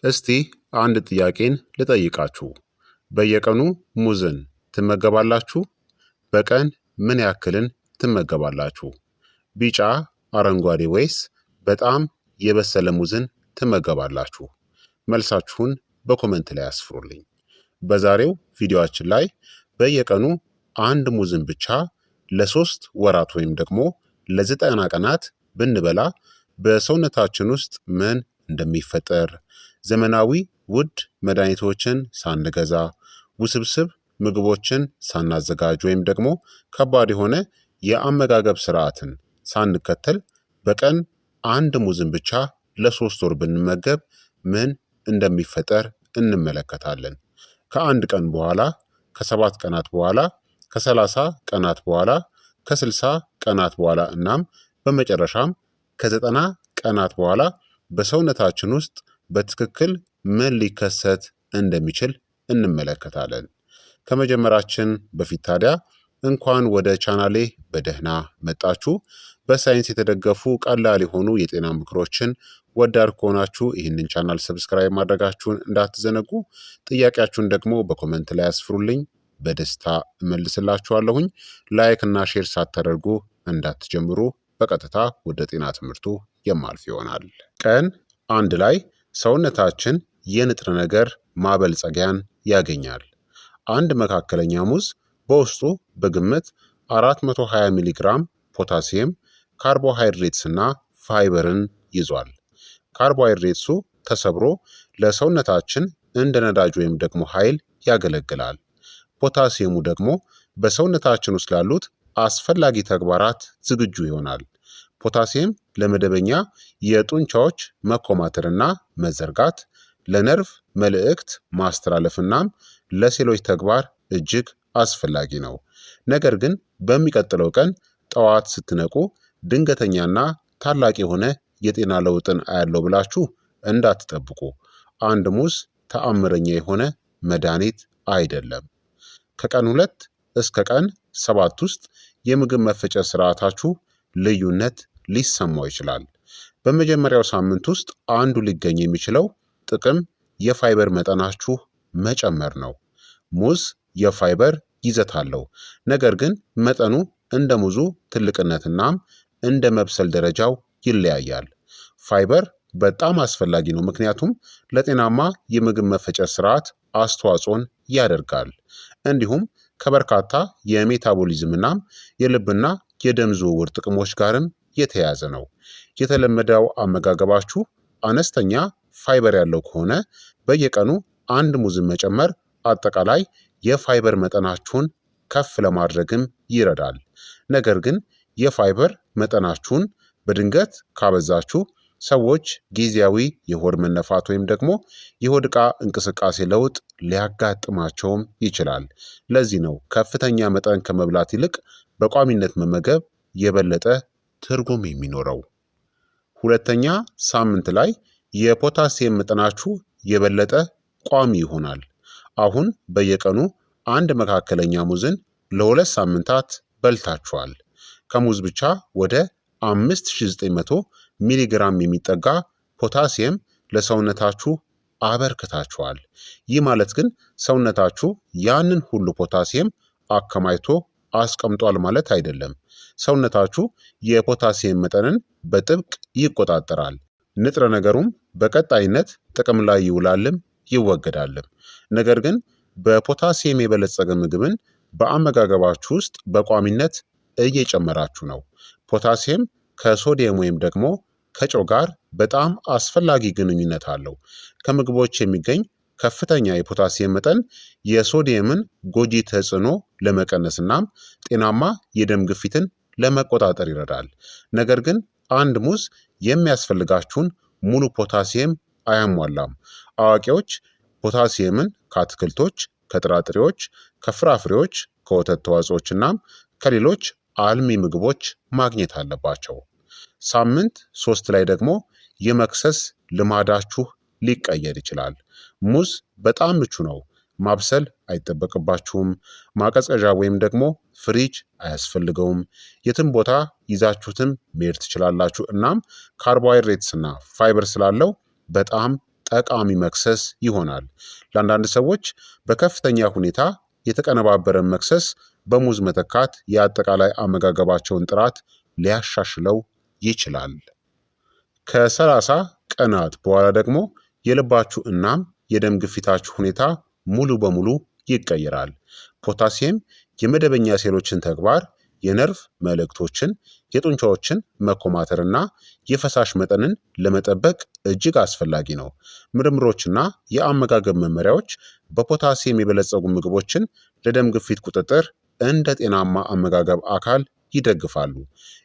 እስቲ አንድ ጥያቄን ልጠይቃችሁ። በየቀኑ ሙዝን ትመገባላችሁ? በቀን ምን ያክልን ትመገባላችሁ? ቢጫ፣ አረንጓዴ ወይስ በጣም የበሰለ ሙዝን ትመገባላችሁ? መልሳችሁን በኮመንት ላይ አስፍሩልኝ። በዛሬው ቪዲዮአችን ላይ በየቀኑ አንድ ሙዝን ብቻ ለሶስት ወራት ወይም ደግሞ ለዘጠና ቀናት ብንበላ በሰውነታችን ውስጥ ምን እንደሚፈጠር፣ ዘመናዊ ውድ መድኃኒቶችን ሳንገዛ፣ ውስብስብ ምግቦችን ሳናዘጋጅ ወይም ደግሞ ከባድ የሆነ የአመጋገብ ስርዓትን ሳንከተል በቀን አንድ ሙዝን ብቻ ለሶስት ወር ብንመገብ ምን እንደሚፈጠር እንመለከታለን። ከአንድ ቀን በኋላ፣ ከሰባት ቀናት በኋላ፣ ከሰላሳ ቀናት በኋላ፣ ከስልሳ ቀናት በኋላ እናም በመጨረሻም ከዘጠና ቀናት በኋላ በሰውነታችን ውስጥ በትክክል ምን ሊከሰት እንደሚችል እንመለከታለን። ከመጀመራችን በፊት ታዲያ እንኳን ወደ ቻናሌ በደህና መጣችሁ። በሳይንስ የተደገፉ ቀላል የሆኑ የጤና ምክሮችን ወዳድ ከሆናችሁ ይህንን ቻናል ሰብስክራይብ ማድረጋችሁን እንዳትዘነጉ። ጥያቄያችሁን ደግሞ በኮመንት ላይ አስፍሩልኝ፣ በደስታ እመልስላችኋለሁኝ። ላይክ እና ሼር ሳታደርጉ እንዳትጀምሩ። በቀጥታ ወደ ጤና ትምህርቱ የማልፍ ይሆናል። ቀን አንድ ላይ ሰውነታችን የንጥረ ነገር ማበልጸጊያን ያገኛል። አንድ መካከለኛ ሙዝ በውስጡ በግምት 420 ሚሊግራም ፖታሲየም፣ ካርቦሃይድሬትስ እና ፋይበርን ይዟል። ካርቦሃይድሬትሱ ተሰብሮ ለሰውነታችን እንደ ነዳጅ ወይም ደግሞ ኃይል ያገለግላል። ፖታሲየሙ ደግሞ በሰውነታችን ውስጥ ላሉት አስፈላጊ ተግባራት ዝግጁ ይሆናል። ፖታሲየም ለመደበኛ የጡንቻዎች መኮማተርና መዘርጋት፣ ለነርቭ መልእክት ማስተላለፍናም ለሴሎች ተግባር እጅግ አስፈላጊ ነው። ነገር ግን በሚቀጥለው ቀን ጠዋት ስትነቁ ድንገተኛና ታላቅ የሆነ የጤና ለውጥን አያለው ብላችሁ እንዳትጠብቁ። አንድ ሙዝ ተአምረኛ የሆነ መድኃኒት አይደለም። ከቀን 2 እስከ ቀን 7 ውስጥ የምግብ መፈጨት ስርዓታችሁ ልዩነት ሊሰማው ይችላል። በመጀመሪያው ሳምንት ውስጥ አንዱ ሊገኝ የሚችለው ጥቅም የፋይበር መጠናችሁ መጨመር ነው። ሙዝ የፋይበር ይዘት አለው፣ ነገር ግን መጠኑ እንደ ሙዙ ትልቅነትናም እንደ መብሰል ደረጃው ይለያያል። ፋይበር በጣም አስፈላጊ ነው፣ ምክንያቱም ለጤናማ የምግብ መፈጨት ስርዓት አስተዋጽኦን ያደርጋል። እንዲሁም ከበርካታ የሜታቦሊዝምናም የልብና የደም ዝውውር ጥቅሞች ጋርም የተያያዘ ነው። የተለመደው አመጋገባችሁ አነስተኛ ፋይበር ያለው ከሆነ በየቀኑ አንድ ሙዝን መጨመር አጠቃላይ የፋይበር መጠናችሁን ከፍ ለማድረግም ይረዳል። ነገር ግን የፋይበር መጠናችሁን በድንገት ካበዛችሁ ሰዎች ጊዜያዊ የሆድ መነፋት ወይም ደግሞ የሆድ ዕቃ እንቅስቃሴ ለውጥ ሊያጋጥማቸውም ይችላል። ለዚህ ነው ከፍተኛ መጠን ከመብላት ይልቅ በቋሚነት መመገብ የበለጠ ትርጉም የሚኖረው። ሁለተኛ ሳምንት ላይ የፖታሲየም መጠናችሁ የበለጠ ቋሚ ይሆናል። አሁን በየቀኑ አንድ መካከለኛ ሙዝን ለ2 ሳምንታት በልታችኋል። ከሙዝ ብቻ ወደ 5900 ሚሊግራም የሚጠጋ ፖታሲየም ለሰውነታችሁ አበርክታችኋል። ይህ ማለት ግን ሰውነታችሁ ያንን ሁሉ ፖታሲየም አከማችቶ አስቀምጧል ማለት አይደለም። ሰውነታችሁ የፖታሲየም መጠንን በጥብቅ ይቆጣጠራል። ንጥረ ነገሩም በቀጣይነት ጥቅም ላይ ይውላልም ይወገዳልም። ነገር ግን በፖታሲየም የበለጸገ ምግብን በአመጋገባችሁ ውስጥ በቋሚነት እየጨመራችሁ ነው። ፖታሲየም ከሶዲየም ወይም ደግሞ ከጨው ጋር በጣም አስፈላጊ ግንኙነት አለው። ከምግቦች የሚገኝ ከፍተኛ የፖታሲየም መጠን የሶዲየምን ጎጂ ተጽዕኖ ለመቀነስናም ጤናማ የደም ግፊትን ለመቆጣጠር ይረዳል። ነገር ግን አንድ ሙዝ የሚያስፈልጋችሁን ሙሉ ፖታሲየም አያሟላም። አዋቂዎች ፖታሲየምን ከአትክልቶች፣ ከጥራጥሬዎች፣ ከፍራፍሬዎች፣ ከወተት ተዋጽኦች እናም ከሌሎች አልሚ ምግቦች ማግኘት አለባቸው። ሳምንት 3 ላይ ደግሞ የመክሰስ ልማዳችሁ ሊቀየር ይችላል። ሙዝ በጣም ምቹ ነው። ማብሰል አይጠበቅባችሁም። ማቀዝቀዣ ወይም ደግሞ ፍሪጅ አያስፈልገውም። የትም ቦታ ይዛችሁትም መሄድ ትችላላችሁ። እናም ካርቦሃይድሬትስ እና ፋይበር ስላለው በጣም ጠቃሚ መክሰስ ይሆናል። ለአንዳንድ ሰዎች በከፍተኛ ሁኔታ የተቀነባበረ መክሰስ በሙዝ መተካት የአጠቃላይ አመጋገባቸውን ጥራት ሊያሻሽለው ይችላል። ከ30 ቀናት በኋላ ደግሞ የልባችሁ እናም የደም ግፊታችሁ ሁኔታ ሙሉ በሙሉ ይቀየራል። ፖታሲየም የመደበኛ ሴሎችን ተግባር፣ የነርቭ መልእክቶችን፣ የጡንቻዎችን መኮማተርና የፈሳሽ መጠንን ለመጠበቅ እጅግ አስፈላጊ ነው። ምርምሮችና የአመጋገብ መመሪያዎች በፖታሲየም የበለጸጉ ምግቦችን ለደም ግፊት ቁጥጥር እንደ ጤናማ አመጋገብ አካል ይደግፋሉ።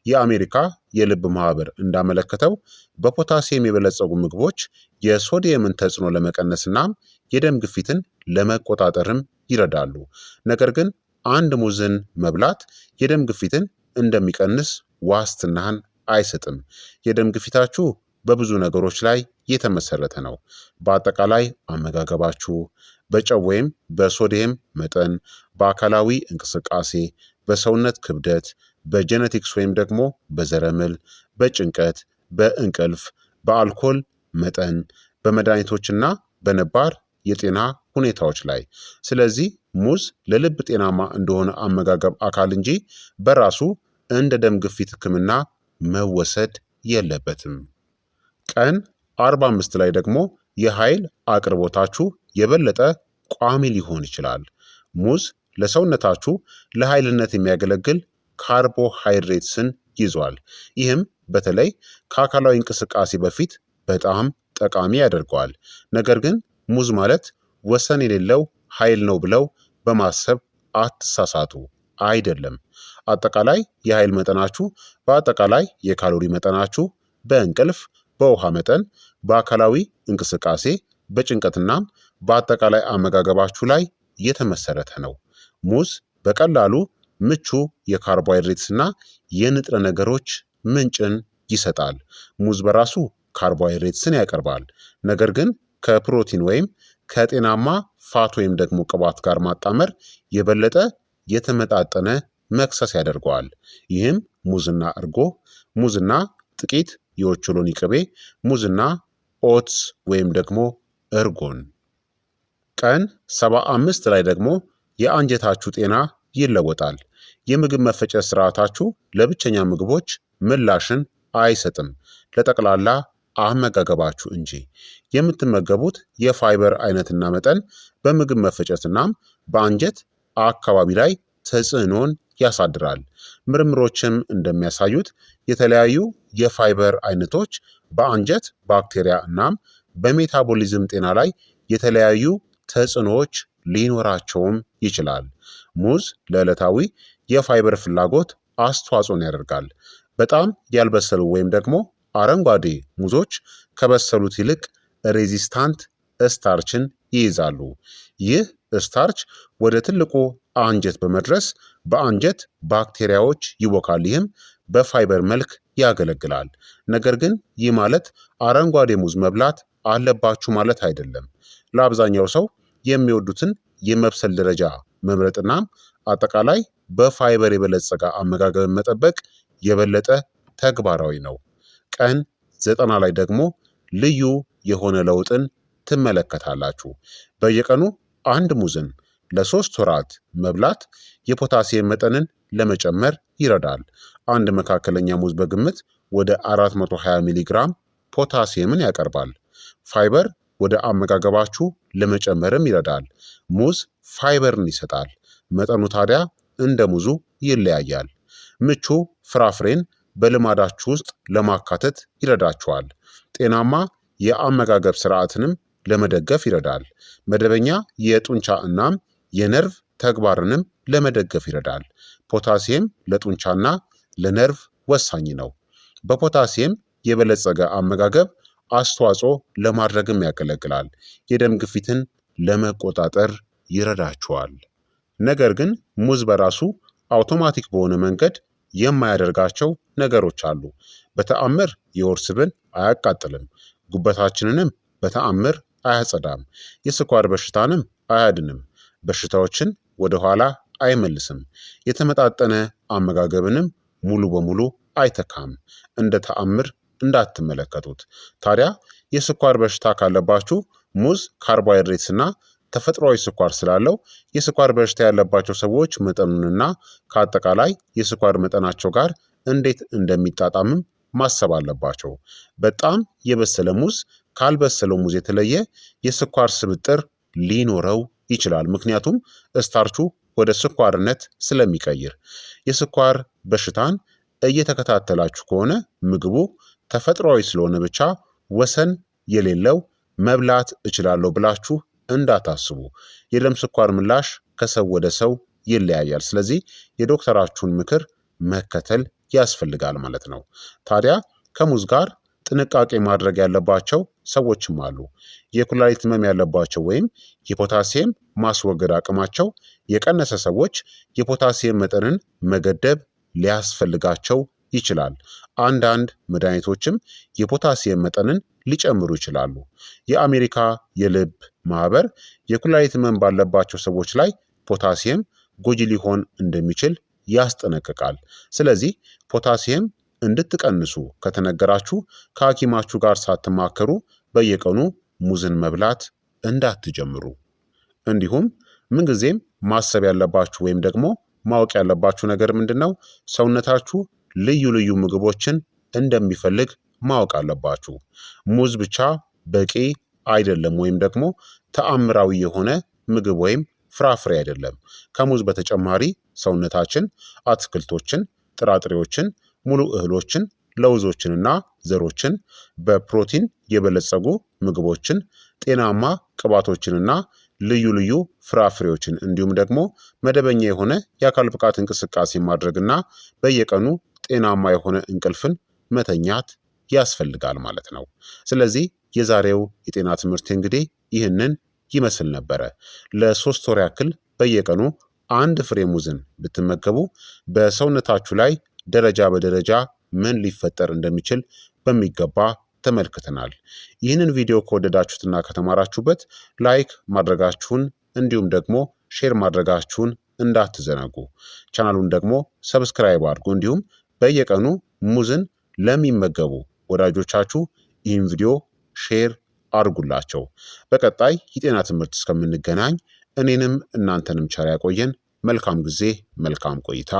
የአሜሪካ የልብ ማህበር እንዳመለከተው በፖታሲየም የበለጸጉ ምግቦች የሶዲየምን ተጽዕኖ ለመቀነስና የደም ግፊትን ለመቆጣጠርም ይረዳሉ። ነገር ግን አንድ ሙዝን መብላት የደም ግፊትን እንደሚቀንስ ዋስትናን አይሰጥም። የደም ግፊታችሁ በብዙ ነገሮች ላይ የተመሰረተ ነው። በአጠቃላይ አመጋገባችሁ፣ በጨው ወይም በሶዲየም መጠን፣ በአካላዊ እንቅስቃሴ፣ በሰውነት ክብደት፣ በጄኔቲክስ ወይም ደግሞ በዘረመል፣ በጭንቀት፣ በእንቅልፍ፣ በአልኮል መጠን፣ በመድኃኒቶችና በነባር የጤና ሁኔታዎች ላይ። ስለዚህ ሙዝ ለልብ ጤናማ እንደሆነ አመጋገብ አካል እንጂ በራሱ እንደ ደም ግፊት ሕክምና መወሰድ የለበትም። ቀን 45 ላይ ደግሞ የኃይል አቅርቦታችሁ የበለጠ ቋሚ ሊሆን ይችላል። ሙዝ ለሰውነታችሁ ለኃይልነት የሚያገለግል ካርቦሃይድሬትስን ይዟል። ይህም በተለይ ከአካላዊ እንቅስቃሴ በፊት በጣም ጠቃሚ ያደርገዋል። ነገር ግን ሙዝ ማለት ወሰን የሌለው ኃይል ነው ብለው በማሰብ አትሳሳቱ። አይደለም። አጠቃላይ የኃይል መጠናችሁ በአጠቃላይ የካሎሪ መጠናችሁ፣ በእንቅልፍ፣ በውሃ መጠን፣ በአካላዊ እንቅስቃሴ፣ በጭንቀትናም በአጠቃላይ አመጋገባችሁ ላይ የተመሰረተ ነው። ሙዝ በቀላሉ ምቹ የካርቦሃይድሬትስና የንጥረ ነገሮች ምንጭን ይሰጣል። ሙዝ በራሱ ካርቦሃይድሬትስን ያቀርባል። ነገር ግን ከፕሮቲን ወይም ከጤናማ ፋት ወይም ደግሞ ቅባት ጋር ማጣመር የበለጠ የተመጣጠነ መክሰስ ያደርገዋል። ይህም ሙዝና እርጎ፣ ሙዝና ጥቂት የኦቾሎኒ ቅቤ፣ ሙዝና ኦትስ ወይም ደግሞ እርጎን። ቀን 75 ላይ ደግሞ የአንጀታችሁ ጤና ይለወጣል። የምግብ መፈጨት ስርዓታችሁ ለብቸኛ ምግቦች ምላሽን አይሰጥም፣ ለጠቅላላ አመጋገባችሁ እንጂ። የምትመገቡት የፋይበር አይነትና መጠን በምግብ መፈጨትናም በአንጀት አካባቢ ላይ ተጽዕኖን ያሳድራል። ምርምሮችም እንደሚያሳዩት የተለያዩ የፋይበር አይነቶች በአንጀት ባክቴሪያ እናም በሜታቦሊዝም ጤና ላይ የተለያዩ ተጽዕኖዎች ሊኖራቸውም ይችላል። ሙዝ ለዕለታዊ የፋይበር ፍላጎት አስተዋጽኦን ያደርጋል። በጣም ያልበሰሉ ወይም ደግሞ አረንጓዴ ሙዞች ከበሰሉት ይልቅ ሬዚስታንት ስታርችን ይይዛሉ። ይህ ስታርች ወደ ትልቁ አንጀት በመድረስ በአንጀት ባክቴሪያዎች ይወካል። ይህም በፋይበር መልክ ያገለግላል። ነገር ግን ይህ ማለት አረንጓዴ ሙዝ መብላት አለባችሁ ማለት አይደለም። ለአብዛኛው ሰው የሚወዱትን የመብሰል ደረጃ መምረጥናም አጠቃላይ በፋይበር የበለጸገ አመጋገብን መጠበቅ የበለጠ ተግባራዊ ነው። ቀን 90 ላይ ደግሞ ልዩ የሆነ ለውጥን ትመለከታላችሁ። በየቀኑ አንድ ሙዝን ለ3 ወራት መብላት የፖታሲየም መጠንን ለመጨመር ይረዳል። አንድ መካከለኛ ሙዝ በግምት ወደ 420 ሚሊግራም ፖታሲየምን ያቀርባል። ፋይበር ወደ አመጋገባችሁ ለመጨመርም ይረዳል። ሙዝ ፋይበርን ይሰጣል። መጠኑ ታዲያ እንደ ሙዙ ይለያያል። ምቹ ፍራፍሬን በልማዳችሁ ውስጥ ለማካተት ይረዳችኋል። ጤናማ የአመጋገብ ስርዓትንም ለመደገፍ ይረዳል። መደበኛ የጡንቻ እናም የነርቭ ተግባርንም ለመደገፍ ይረዳል። ፖታሲየም ለጡንቻና ለነርቭ ወሳኝ ነው። በፖታሲየም የበለጸገ አመጋገብ አስተዋጽኦ ለማድረግም ያገለግላል። የደም ግፊትን ለመቆጣጠር ይረዳችኋል። ነገር ግን ሙዝ በራሱ አውቶማቲክ በሆነ መንገድ የማያደርጋቸው ነገሮች አሉ። በተአምር የሆድ ስብን አያቃጥልም። ጉበታችንንም በተአምር አያጸዳም። የስኳር በሽታንም አያድንም። በሽታዎችን ወደኋላ አይመልስም። የተመጣጠነ አመጋገብንም ሙሉ በሙሉ አይተካም። እንደ ተአምር እንዳትመለከቱት። ታዲያ የስኳር በሽታ ካለባችሁ ሙዝ ካርቦሃይድሬትስ እና ተፈጥሯዊ ስኳር ስላለው የስኳር በሽታ ያለባቸው ሰዎች መጠኑንና ከአጠቃላይ የስኳር መጠናቸው ጋር እንዴት እንደሚጣጣምም ማሰብ አለባቸው። በጣም የበሰለ ሙዝ ካልበሰለው ሙዝ የተለየ የስኳር ስብጥር ሊኖረው ይችላል። ምክንያቱም ስታርቹ ወደ ስኳርነት ስለሚቀይር። የስኳር በሽታን እየተከታተላችሁ ከሆነ ምግቡ ተፈጥሯዊ ስለሆነ ብቻ ወሰን የሌለው መብላት እችላለሁ ብላችሁ እንዳታስቡ። የደም ስኳር ምላሽ ከሰው ወደ ሰው ይለያያል። ስለዚህ የዶክተራችሁን ምክር መከተል ያስፈልጋል ማለት ነው። ታዲያ ከሙዝ ጋር ጥንቃቄ ማድረግ ያለባቸው ሰዎችም አሉ። የኩላሊት ህመም ያለባቸው ወይም የፖታሲየም ማስወገድ አቅማቸው የቀነሰ ሰዎች የፖታሲየም መጠንን መገደብ ሊያስፈልጋቸው ይችላል። አንዳንድ መድኃኒቶችም የፖታሲየም መጠንን ሊጨምሩ ይችላሉ። የአሜሪካ የልብ ማህበር የኩላሊት ህመም ባለባቸው ሰዎች ላይ ፖታሲየም ጎጂ ሊሆን እንደሚችል ያስጠነቅቃል። ስለዚህ ፖታሲየም እንድትቀንሱ ከተነገራችሁ ከሐኪማችሁ ጋር ሳትማከሩ በየቀኑ ሙዝን መብላት እንዳትጀምሩ። እንዲሁም ምንጊዜም ማሰብ ያለባችሁ ወይም ደግሞ ማወቅ ያለባችሁ ነገር ምንድን ነው? ሰውነታችሁ ልዩ ልዩ ምግቦችን እንደሚፈልግ ማወቅ አለባችሁ። ሙዝ ብቻ በቂ አይደለም፣ ወይም ደግሞ ተአምራዊ የሆነ ምግብ ወይም ፍራፍሬ አይደለም። ከሙዝ በተጨማሪ ሰውነታችን አትክልቶችን፣ ጥራጥሬዎችን፣ ሙሉ እህሎችን፣ ለውዞችንና ዘሮችን፣ በፕሮቲን የበለጸጉ ምግቦችን፣ ጤናማ ቅባቶችንና ልዩ ልዩ ፍራፍሬዎችን እንዲሁም ደግሞ መደበኛ የሆነ የአካል ብቃት እንቅስቃሴ ማድረግና በየቀኑ ጤናማ የሆነ እንቅልፍን መተኛት ያስፈልጋል ማለት ነው። ስለዚህ የዛሬው የጤና ትምህርት እንግዲህ ይህንን ይመስል ነበረ። ለ3 ወር ያክል በየቀኑ አንድ ፍሬ ሙዝን ብትመገቡ በሰውነታችሁ ላይ ደረጃ በደረጃ ምን ሊፈጠር እንደሚችል በሚገባ ተመልክተናል። ይህንን ቪዲዮ ከወደዳችሁትና ከተማራችሁበት ላይክ ማድረጋችሁን እንዲሁም ደግሞ ሼር ማድረጋችሁን እንዳትዘነጉ። ቻናሉን ደግሞ ሰብስክራይብ አድርጉ። እንዲሁም በየቀኑ ሙዝን ለሚመገቡ ወዳጆቻችሁ ይህን ቪዲዮ ሼር አድርጉላቸው። በቀጣይ የጤና ትምህርት እስከምንገናኝ እኔንም እናንተንም ቸር ያቆየን። መልካም ጊዜ፣ መልካም ቆይታ።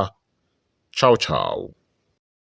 ቻው ቻው።